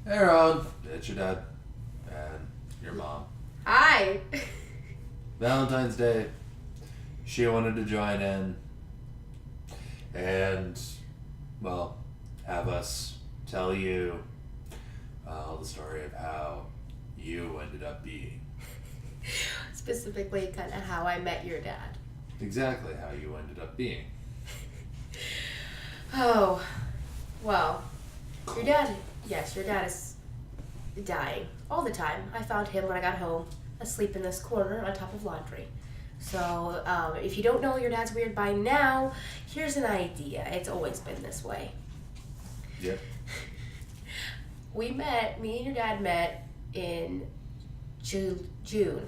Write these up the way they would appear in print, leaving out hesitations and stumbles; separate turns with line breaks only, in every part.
Hey Ron, it's your dad and your mom.
Hi.
Valentine's Day, she wanted to join in and, well, have us tell you the story of how you ended up being.
Specifically, kind of how I met your dad.
Exactly how you ended up being.
Oh, well, your dad is dying all the time. I found him when I got home, asleep in this corner on top of laundry. So, if you don't know your dad's weird by now, here's an idea. It's always been this way.
Yep.
Me and your dad met in June
June.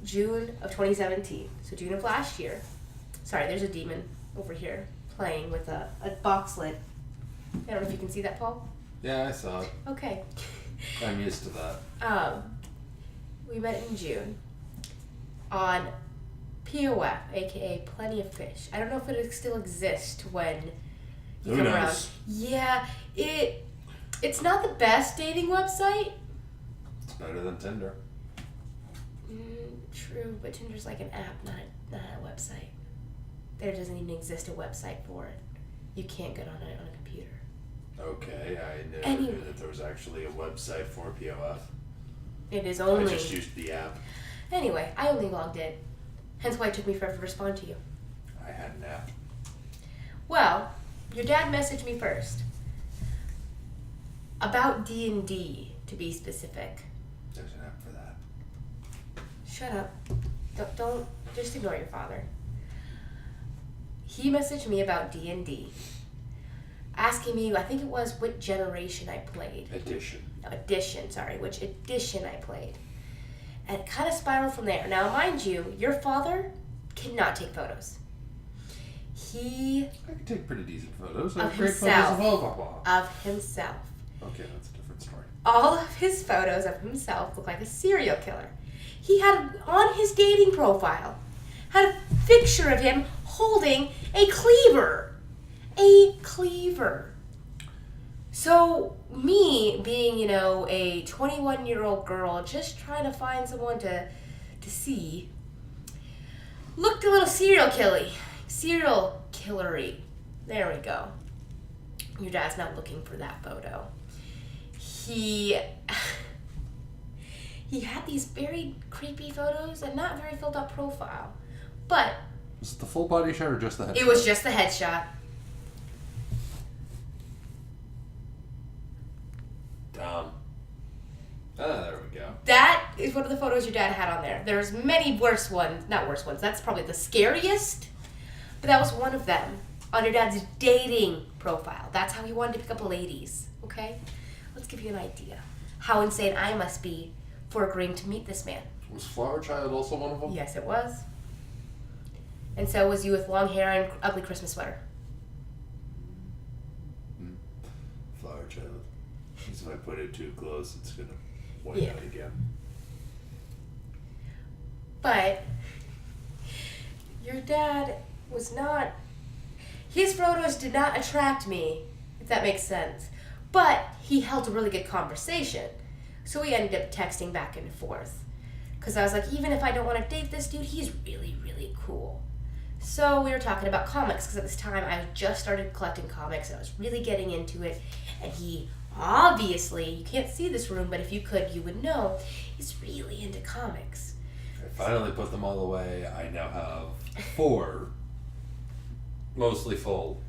June of 2017. So June of last year. Sorry, there's a demon over here playing with a box lid. I don't know if you can see that, Paul.
Yeah, I saw it.
Okay.
I'm used to that.
We met in June on POF, aka Plenty of Fish. I don't know if it still exists when you
Who
come
knows?
around. Yeah, it's not the best dating website.
It's better than Tinder.
True, but Tinder's like an app, not a website. There doesn't even exist a website for it. You can't get on it on a computer.
Okay, I never knew that there was actually a website for POF.
It is only...
I just used the app.
Anyway, I only logged in. Hence why it took me forever to respond to you.
I had an app.
Well, your dad messaged me first. About D&D, to be specific.
There's an app for that.
Shut up. Don't just ignore your father. He messaged me about D&D. Asking me, I think it was, what generation I played. Which edition I played. And it kind of spiraled from there. Now, mind you, your father cannot take photos.
I can take pretty decent photos. I
Of
have great
himself.
photos of all.
Of himself.
Okay, that's a different story.
All of his photos of himself look like a serial killer. He had on his dating profile, had a picture of him holding a cleaver. A cleaver. So me being, a 21-year-old girl just trying to find someone to see, looked a little serial killery. There we go. Your dad's not looking for that photo. He had these very creepy photos and not very filled out profile. But
Was it the full body shot or just the headshot?
it was just the headshot.
There we go.
That is one of the photos your dad had on there. There's many not worse ones. That's probably the scariest. But that was one of them on your dad's dating profile. That's how he wanted to pick up ladies. Okay? Let's give you an idea how insane I must be for agreeing to meet this man.
Was Flower Child also one of them?
Yes, it was. And so was you with long hair and ugly Christmas sweater.
Flower Child. Because if I put it too close, it's going to white out again.
But your dad was not... His photos did not attract me, if that makes sense. But he held a really good conversation. So we ended up texting back and forth. Because I was like, even if I don't want to date this dude, he's really, really cool. So we were talking about comics, because at this time I just started collecting comics and I was really getting into it. And he obviously, you can't see this room, but if you could, you would know, he's really into comics.
I finally put them all away. I now have 4 mostly full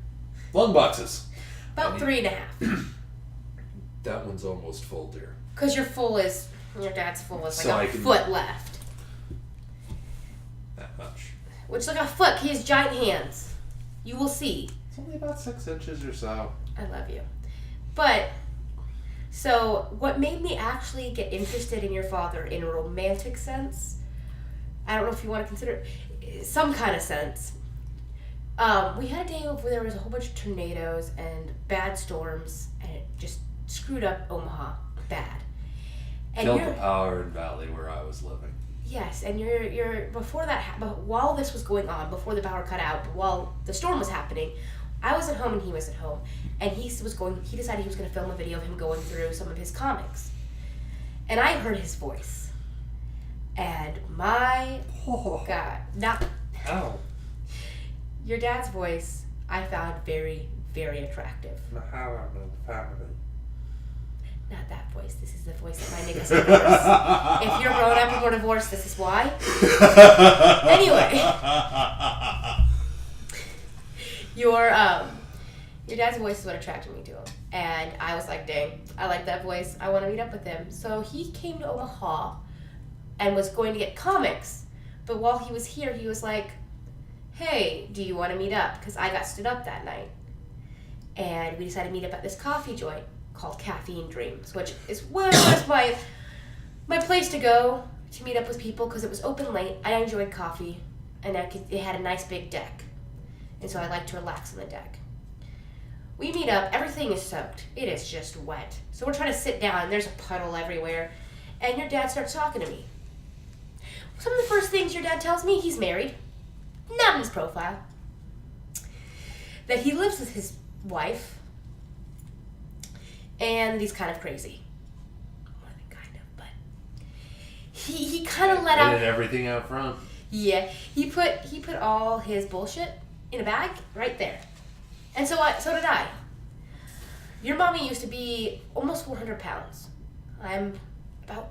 long boxes.
About 3.5.
That one's almost full, dear.
Because your dad's full is like
So
a
I can-
foot left.
That much.
Which, like a foot, he has giant hands. You will see.
It's only about 6 inches or so.
I love you. But, so, what made me actually get interested in your father in a romantic sense, I don't know if you want to consider it, some kind of sense. We had a day where there was a whole bunch of tornadoes and bad storms, and it just screwed up Omaha bad. And
Killed the power in Valley where I was living.
Yes, and you're before that while this was going on, before the power cut out, while the storm was happening, I was at home and he was at home, and he decided he was going to film a video of him going through some of his comics. And I heard his voice. And my God. Now, your dad's voice I found very, very attractive. Not that voice. This is the voice that my niggas divorced. If you're grown up and we're divorced, this is why. Anyway. Your dad's voice is what attracted me to him. And I was like, dang, I like that voice. I want to meet up with him. So he came to Omaha and was going to get comics. But while he was here, he was like, hey, do you want to meet up? Because I got stood up that night. And we decided to meet up at this coffee joint called Caffeine Dreams, which was my place to go to meet up with people because it was open late. I enjoyed coffee, and it had a nice big deck. And so I like to relax on the deck. We meet up, everything is soaked. It is just wet. So we're trying to sit down, and there's a puddle everywhere. And your dad starts talking to me. Some of the first things your dad tells me, he's married. Not in his profile. That he lives with his wife. And he's kind of crazy. More than kind of, but he kind of let out
everything out front.
Yeah, he put all his bullshit in a bag right there. And so did I. Your mommy used to be almost 400 pounds. I'm about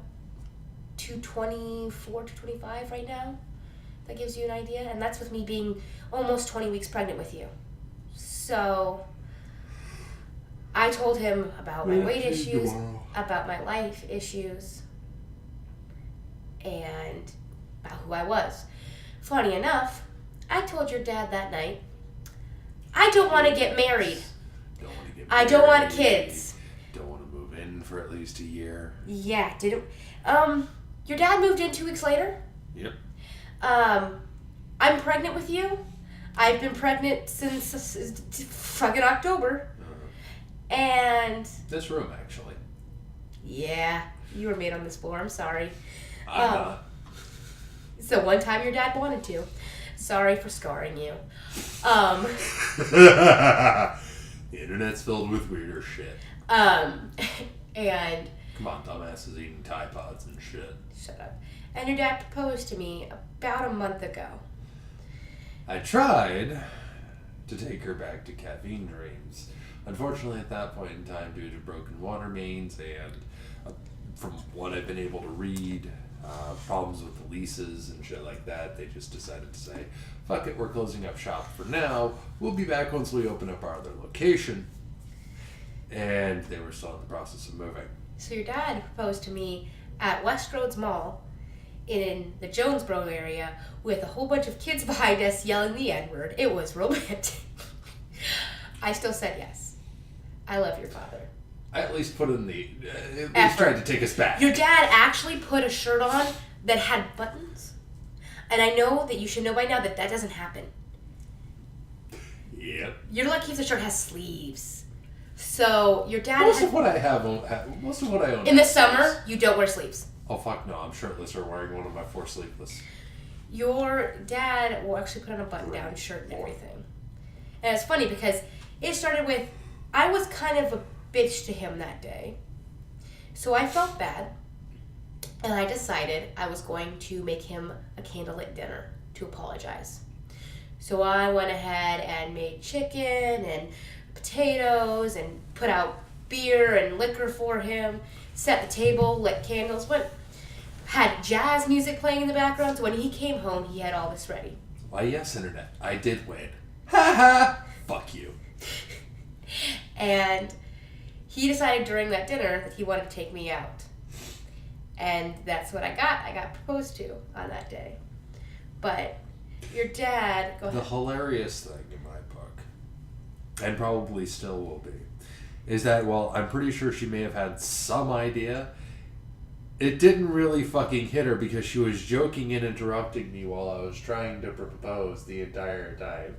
224, 225 right now. That gives you an idea. And that's with me being almost 20 weeks pregnant with you. So I told him about my weight issues, about my life issues, and about who I was. Funny enough, I told your dad that night, I don't want to get married. I don't want kids.
Don't want to move in for at least a year.
Yeah, your dad moved in 2 weeks later?
Yep.
I'm pregnant with you. I've been pregnant since fucking October. And
this room, actually.
Yeah, you were made on this floor. I'm sorry.
I'm not.
It's the one time your dad wanted to. Sorry for scarring you.
The internet's filled with weirder shit.
And
come on, dumbasses eating Tide Pods and shit.
Shut up. And your dad proposed to me about a month ago.
I tried to take her back to Caffeine Dreams. Unfortunately, at that point in time, due to broken water mains and from what I've been able to read, problems with the leases and shit like that, they just decided to say, fuck it, we're closing up shop for now. We'll be back once we open up our other location. And they were still in the process of moving.
So your dad proposed to me at Westroads Mall in the Jonesboro area with a whole bunch of kids behind us yelling the N-word. It was romantic. I still said yes. I love your father.
I at least put in at least tried to take us back.
Your dad actually put a shirt on that had buttons. And I know that you should know by now that doesn't happen.
Yep.
You're lucky if the shirt has sleeves. So your dad
most of what I own.
In the summer, you don't wear sleeves.
Oh fuck no, I'm shirtless or wearing one of my 4 sleeveless.
Your dad will actually put on a button-down shirt and everything. And it's funny because it started with, I was kind of a bitch to him that day. So I felt bad. And I decided I was going to make him a candlelit dinner to apologize. So I went ahead and made chicken and potatoes and put out beer and liquor for him, set the table, lit candles, had jazz music playing in the background, so when he came home, he had all this ready.
Why, yes, Internet. I did win. Ha ha! Fuck you.
And he decided during that dinner that he wanted to take me out. And that's what I got. I got proposed to on that day. But your dad... Go ahead.
The hilarious thing in my book, and probably still will be, is that while I'm pretty sure she may have had some idea, it didn't really fucking hit her because she was joking and interrupting me while I was trying to propose the entire time.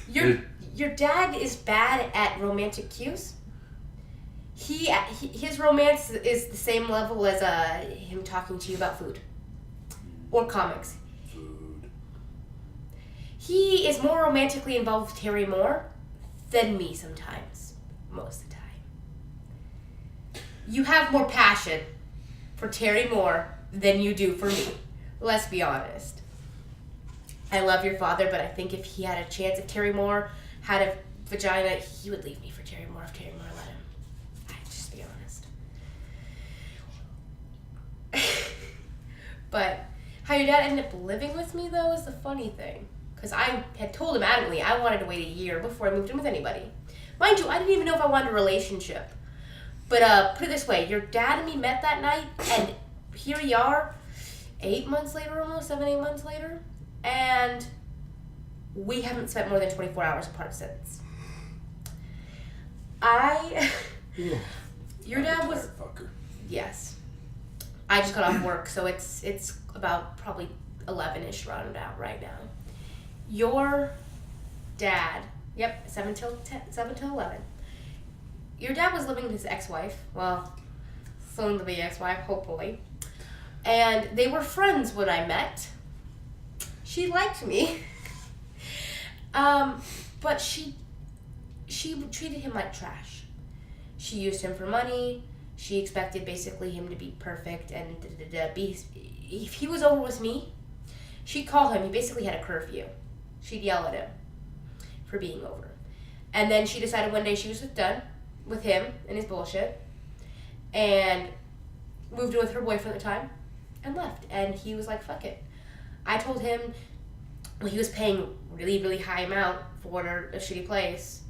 Your dad is bad at romantic cues. His romance is the same level as him talking to you about food or comics.
Food.
He is more romantically involved with Terry Moore than me sometimes. Most of the time. You have more passion for Terry Moore than you do for me. Let's be honest. I love your father, but I think if he had a chance, if Terry Moore had a vagina, he would leave me for Terry Moore if Terry Moore let him. I'd just be honest. But how your dad ended up living with me, though, is the funny thing. Because I had told him adamantly I wanted to wait a year before I moved in with anybody. Mind you, I didn't even know if I wanted a relationship. But put it this way, your dad and me met that night, and here we are, 8 months later almost, 7-8 months later, and we haven't spent more than 24 hours apart since. Your dad was...
Fucker.
Yes. I just got off work, so it's about probably 11-ish round out right now. Your dad, 7 till 11. Your dad was living with his ex-wife, well, soon to be ex-wife, hopefully. And they were friends when I met. She liked me. But she treated him like trash. She used him for money. She expected basically him to be perfect and if he was over with me, she'd call him. He basically had a curfew. She'd yell at him for being over. And then she decided one day she was done with him and his bullshit and moved in with her boyfriend at the time and left. And he was like, fuck it. I told him, well, he was paying really, really high amount for a shitty place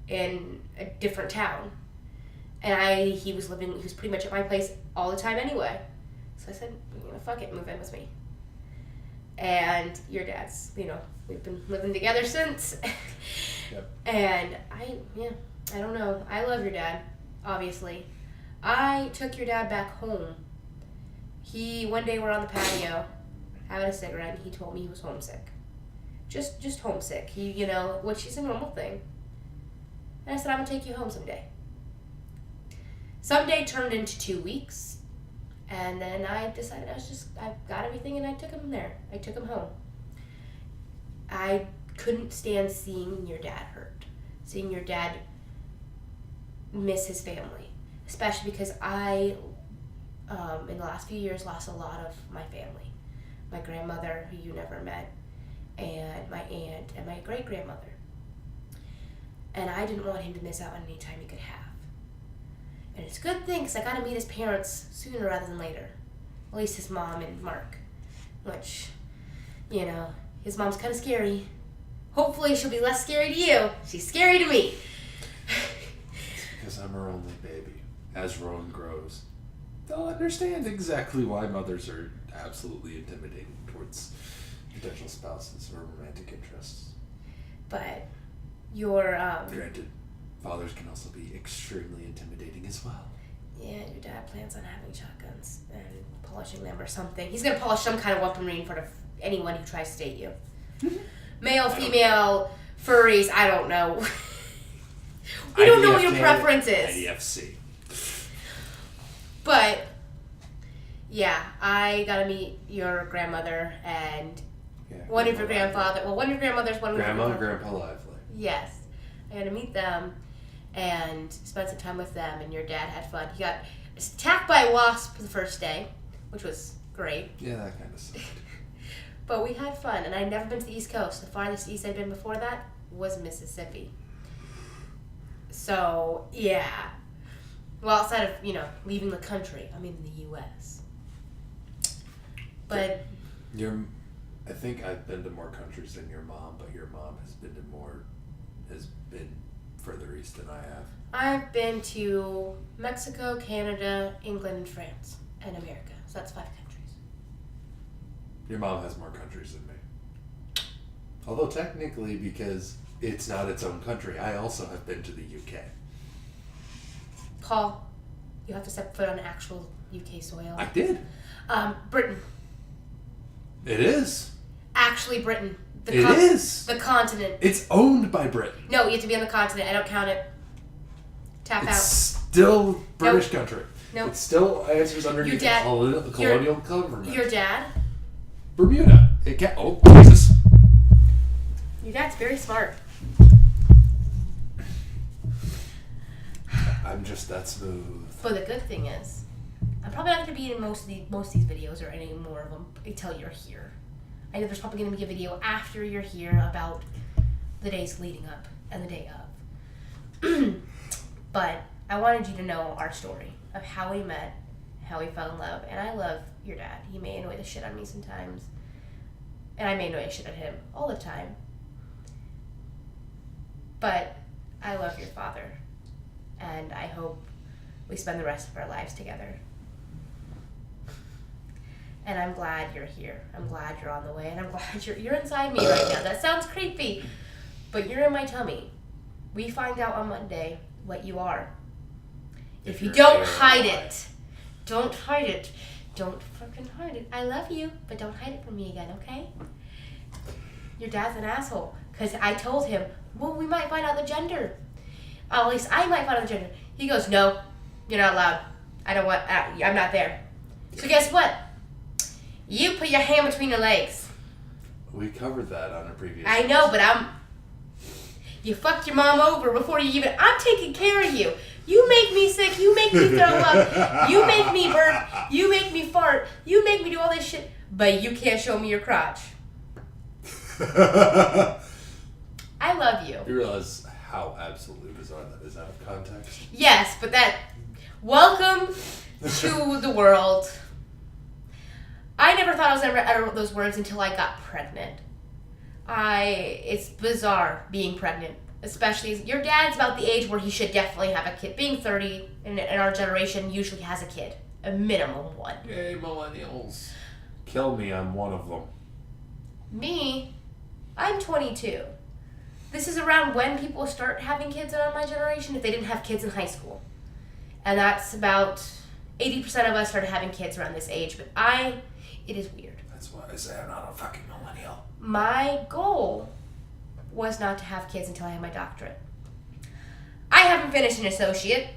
in a different town. And he was pretty much at my place all the time anyway. So I said, fuck it, move in with me. And your dad's, we've been living together since.
Yep.
And I don't know. I love your dad, obviously. I took your dad back home. One day we're on the patio, having a cigarette, and he told me he was homesick. Just homesick. Which is a normal thing. And I said, I'm going to take you home someday. Someday turned into 2 weeks. And then I decided I got everything and I took him there. I took him home. I couldn't stand seeing your dad hurt. Seeing your dad miss his family. Especially because I, in the last few years, lost a lot of my family. My grandmother, who you never met, and my aunt, and my great-grandmother. And I didn't want him to miss out on any time he could have. And it's a good thing, because I got to meet his parents sooner rather than later. At least his mom and Mark. Which, his mom's kind of scary. Hopefully she'll be less scary to you. She's scary to me.
Because I'm her only baby. As Rowan grows, they'll understand exactly why mothers are absolutely intimidating towards potential spouses or romantic interests.
But your...
Granted, fathers can also be extremely intimidating as well.
Yeah, your dad plans on having shotguns and polishing them or something. He's going to polish some kind of weaponry in front of anyone who tries to date you. Male, female, furries, I don't know. We don't know what your preference is.
IDFC.
But, yeah, I got to meet your grandmother and one of your grandfathers. Well, one of your grandmothers, one of your
Grandma and Grandpa Lively.
Yes. I got to meet them and spend some time with them, and your dad had fun. He got attacked by a wasp the first day, which was great.
Yeah, that kind of sucked.
But we had fun, and I'd never been to the East Coast. The farthest east I'd been before that was Mississippi. So, yeah. Well, outside of, leaving the country, I'm in the U.S. But...
I think I've been to more countries than your mom, but your mom has been further east than I have.
I've been to Mexico, Canada, England, and France, and America. So that's 5 countries.
Your mom has more countries than me. Although technically, because it's not its own country, I also have been to the UK.
Paul, you have to step foot on actual UK soil.
I did.
Britain.
It is.
Actually, Britain.
It is.
The continent.
It's owned by Britain.
No, you have to be on the continent. I don't count it. Tap
It's
out.
still British country.
Nope.
It still answers underneath the colonial government.
Your dad?
Bermuda. It can't. Oh, Jesus.
Your dad's very smart.
I'm just that smooth.
But the good thing is, I'm probably not going to be in most of these videos or any more of them until you're here. I know there's probably going to be a video after you're here about the days leading up and the day of. But I wanted you to know our story of how we met, how we fell in love, and I love your dad. He may annoy the shit out of me sometimes, and I may annoy the shit out of him all the time. But I love your father, and I hope we spend the rest of our lives together. And I'm glad you're here. I'm glad you're on the way, and I'm glad you're inside me right now. That sounds creepy, but you're in my tummy. We find out on Monday what you are. If you don't hide it. Don't hide it. Don't fucking hide it. I love you, but don't hide it from me again, okay? Your dad's an asshole. Because I told him, well, we might find out the gender. At least I might find out the gender. He goes, no, you're not allowed. I'm not there. So guess what? You put your hand between your legs.
We covered that on a previous
I know, but you fucked your mom over before I'm taking care of you. You make me sick, you make me throw up, you make me burp, you make me fart, you make me do all this shit, but you can't show me your crotch. I love you.
You realize how absolutely bizarre that is out of context?
Yes, but welcome to the world. I never thought I was ever utter those words until I got pregnant. It's bizarre being pregnant, especially your dad's about the age where he should definitely have a kid. Being 30 in our generation usually has a kid, a minimum one.
Yay, millennials. Kill me, I'm one of them.
Me, I'm 22. This is around when people start having kids in my generation if they didn't have kids in high school. And that's about 80% of us started having kids around this age, but it is weird.
That's why I say I'm not a fucking millennial.
My goal was not to have kids until I had my doctorate. I haven't finished an associate.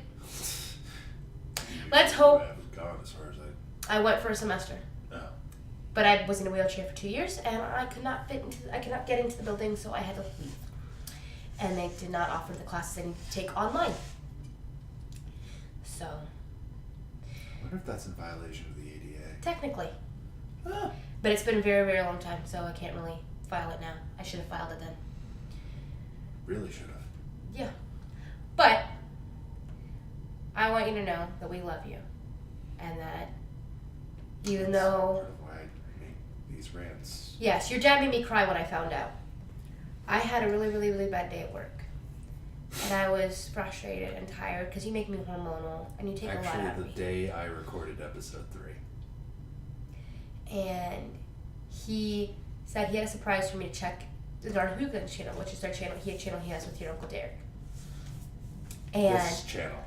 Let's hope.
I haven't gone as far as
I went for a semester.
No.
But I was in a wheelchair for 2 years, and I could not get into the building, so I had to leave. And they did not offer the classes I need to take online. So.
I wonder if that's in violation of the ADA.
Technically.
Ah.
But it's been a very, very long time, so I can't really file it now. I should have filed it then.
Really should have.
Yeah. But I want you to know that we love you. And that even though...
That's part of why I make these rants.
Yes, your dad made me cry when I found out. I had a really, really, really bad day at work. And I was frustrated and tired because you make me hormonal and you take a lot out of me.
Actually, the day I recorded episode 3.
And he said he had a surprise for me to check our Hooligans channel, which is our channel. He has with your Uncle Derek. And
this channel.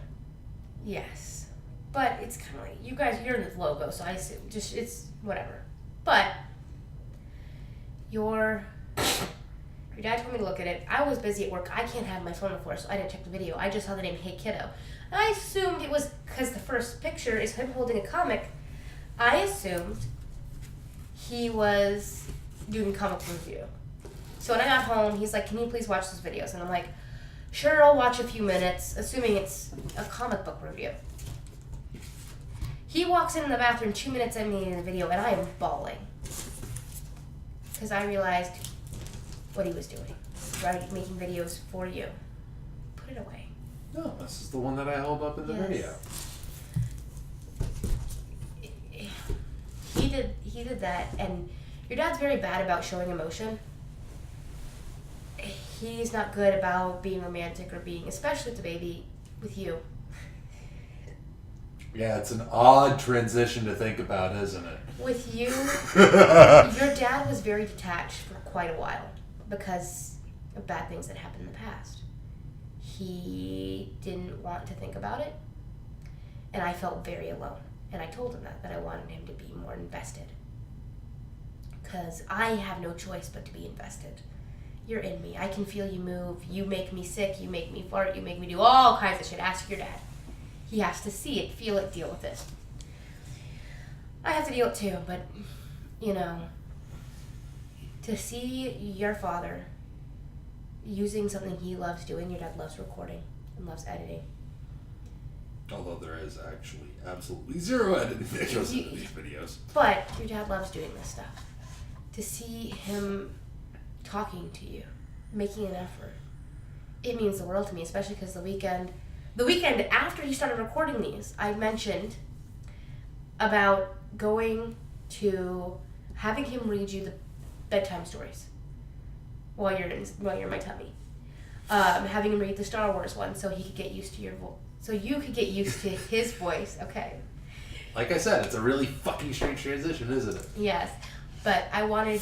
Yes. But it's kind of like, you guys, you're in the logo, so I assume, it's whatever. But your dad told me to look at it. I was busy at work. I can't have my phone before, so I didn't check the video. I just saw the name Hey Kiddo. And I assumed it was because the first picture is him holding a comic. I assumed he was doing comic review. So when I got home, he's like, can you please watch those videos? And I'm like, sure, I'll watch a few minutes, assuming it's a comic book review. He walks in the bathroom 2 minutes in the video, and I am bawling. Because I realized what he was doing. Right? Making videos for you. Put it away.
No, this is the one that I hold up in the video.
He did that, and your dad's very bad about showing emotion. He's not good about being romantic or being, especially with the baby, with you.
Yeah, it's an odd transition to think about, isn't it?
With you, your dad was very detached for quite a while because of bad things that happened in the past. He didn't want to think about it, and I felt very alone. And I told him that I wanted him to be more invested. Because I have no choice but to be invested. You're in me. I can feel you move. You make me sick. You make me fart. You make me do all kinds of shit. Ask your dad. He has to see it, feel it, deal with it. I have to deal it too, but, to see your father using something he loves doing. Your dad loves recording and loves editing.
Although there is actually absolutely zero editing that goes into these videos.
But your dad loves doing this stuff. To see him talking to you, making an effort, it means the world to me, especially because the weekend after he started recording these, I mentioned about going to having him read you the bedtime stories while you're in my tummy. Having him read the Star Wars one so he could get used to your voice. So you could get used to his voice, okay?
Like I said, it's a really fucking strange transition, isn't it?
Yes, but I wanted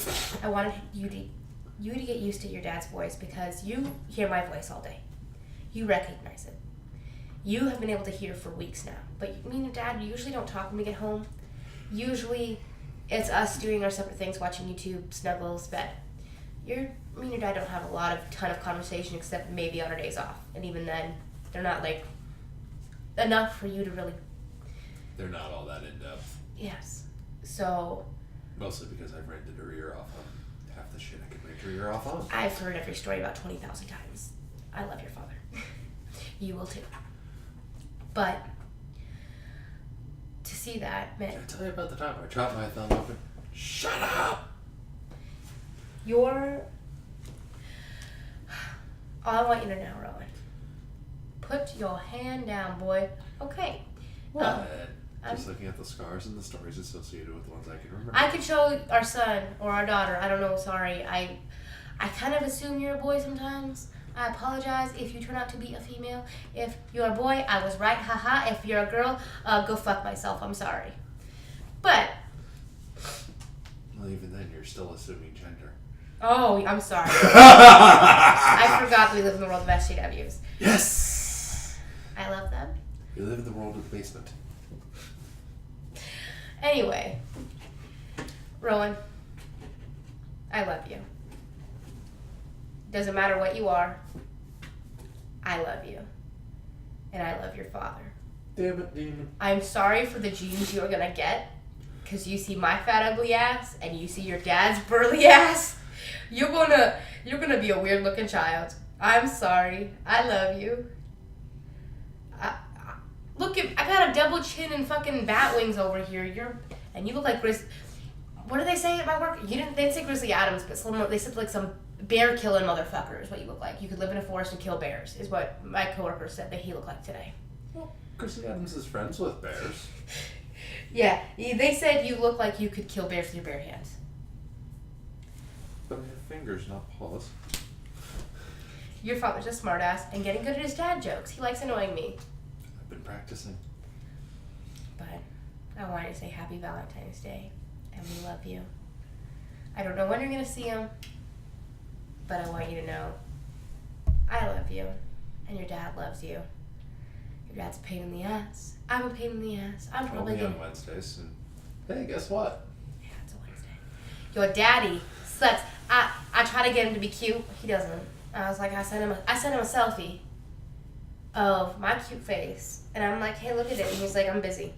you to get used to your dad's voice because you hear my voice all day. You recognize it. You have been able to hear for weeks now. But me and your dad usually don't talk when we get home. Usually, it's us doing our separate things, watching YouTube, snuggles, bed. Me and your dad don't have a ton of conversation except maybe on our days off, and even then, they're not like enough for you to really.
They're not all that in depth.
Yes. So.
Mostly because I've rented her ear off on half the shit I could rent her ear off on.
I've heard every story about 20,000 times. I love your father. You will too. But to see that, man.
Can I tell you about the time I chopped my thumb open? Shut up!
All I want you to know, Rowan. Put your hand down, boy. Okay.
What? Just looking at the scars and the stories associated with the ones I can remember.
I could show our son or our daughter. I don't know. Sorry. I kind of assume you're a boy sometimes. I apologize if you turn out to be a female. If you're a boy, I was right. Haha. If you're a girl, go fuck myself. I'm sorry. But.
Well, even then, you're still assuming gender.
Oh, I'm sorry. I forgot that we live in the world of SJWs.
Yes!
I love them.
We live in the world of the basement.
Anyway, Rowan, I love you. Doesn't matter what you are, I love you. And I love your father.
Damn it, demon.
I'm sorry for the genes you're gonna get, because you see my fat ugly ass, and you see your dad's burly ass. You're gonna be a weird looking child. I'm sorry. I love you. Look, I got a double chin and fucking bat wings over here. You look like what do they say at my work? They didn't say Grizzly Adams, but they said like some bear killing motherfucker is what you look like. You could live in a forest and kill bears, is what my coworker said that he looked like today.
Well, Grizzly Adams is friends with bears.
Yeah, they said you look like you could kill bears with your bare hands.
But I have fingers, not paws.
Your father's a smartass and getting good at his dad jokes. He likes annoying me.
I've been practicing.
But I wanted to say Happy Valentine's Day, and we love you. I don't know when you're going to see him, but I want you to know I love you, and your dad loves you. Your dad's a pain in the ass. I'm a pain in the ass. I'm probably
Only on Wednesdays, and hey, guess what?
Yeah, it's a Wednesday. Your daddy sucks. I try to get him to be cute. He doesn't. I was like, I sent him a selfie of my cute face, and I'm like, hey, look at it, and he's like, I'm busy.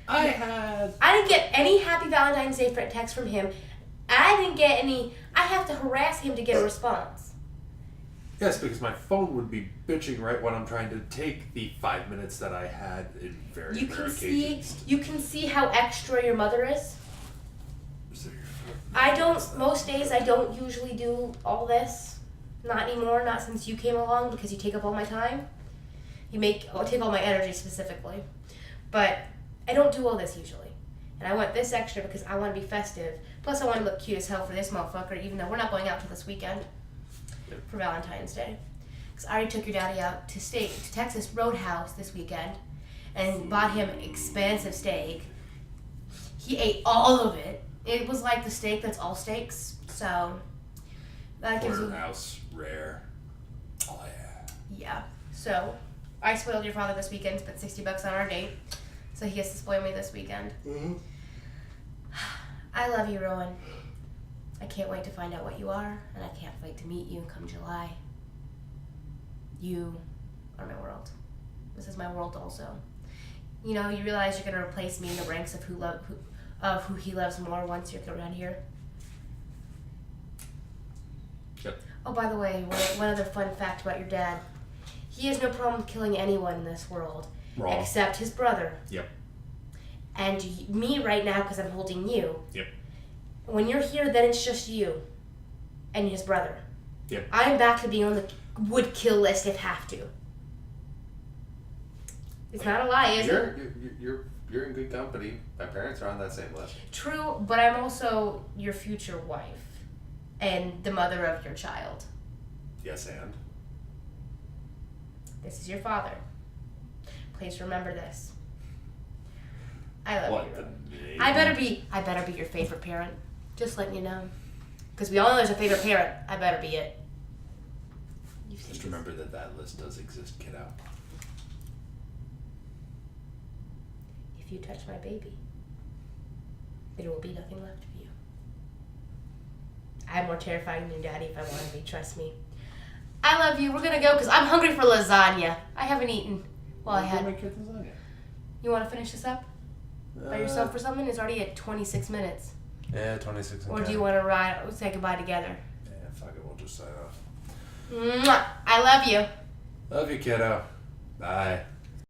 I didn't get any Happy Valentine's Day text from him. I didn't get any. I have to harass him to get a response.
Yes, because my phone would be bitching right when I'm trying to take the 5 minutes that I had in very rare occasions.
You can see how extra your mother is. Most days I don't usually do all this. Not anymore, not since you came along, because you take up all my time. Take all my energy specifically. But I don't do all this usually. And I want this extra because I want to be festive. Plus I want to look cute as hell for this motherfucker, even though we're not going out till this weekend for Valentine's Day. Because I already took your daddy out to Texas Roadhouse this weekend and bought him expensive steak. He ate all of it. It was like the steak that's all steaks. So that gives
Porterhouse, rare. Oh yeah.
Yeah. So I spoiled your father this weekend, spent $60 on our date. So he gets to spoil me this weekend. Mm-hmm. I love you, Rowan. I can't wait to find out what you are, and I can't wait to meet you come July. You are my world. This is my world also. You know, you realize you're going to replace me in the ranks of who he loves more once you're around here?
Yep.
Oh, by the way, one other fun fact about your dad. He has no problem killing anyone in this world.
Wrong.
Except his brother.
Yep.
And me right now, because I'm holding you.
Yep.
When you're here, then it's just you. And his brother.
Yep.
I'm back to being on the would kill list if have to. It's not a lie, is it?
You're in good company. My parents are on that same list.
True, but I'm also your future wife. And the mother of your child.
Yes, and?
This is your father. Please remember this. I love
What
you.
the name?
I better be your favorite parent. Just letting you know. Because we all know there's a favorite parent. I better be it.
Just remember that list does exist, kiddo.
If you touch my baby, there will be nothing left of you. I'm more terrifying than your daddy if I want to be. Trust me. I love you. We're gonna go because I'm hungry for lasagna. I haven't eaten. Well, I had.
My kids lasagna.
You want to finish this up by yourself or something? It's already at 26 minutes.
Yeah, 26.
Or do you want to say goodbye together?
Yeah, fuck it. We'll just sign off.
Mwah! I love you.
Love you, kiddo. Bye.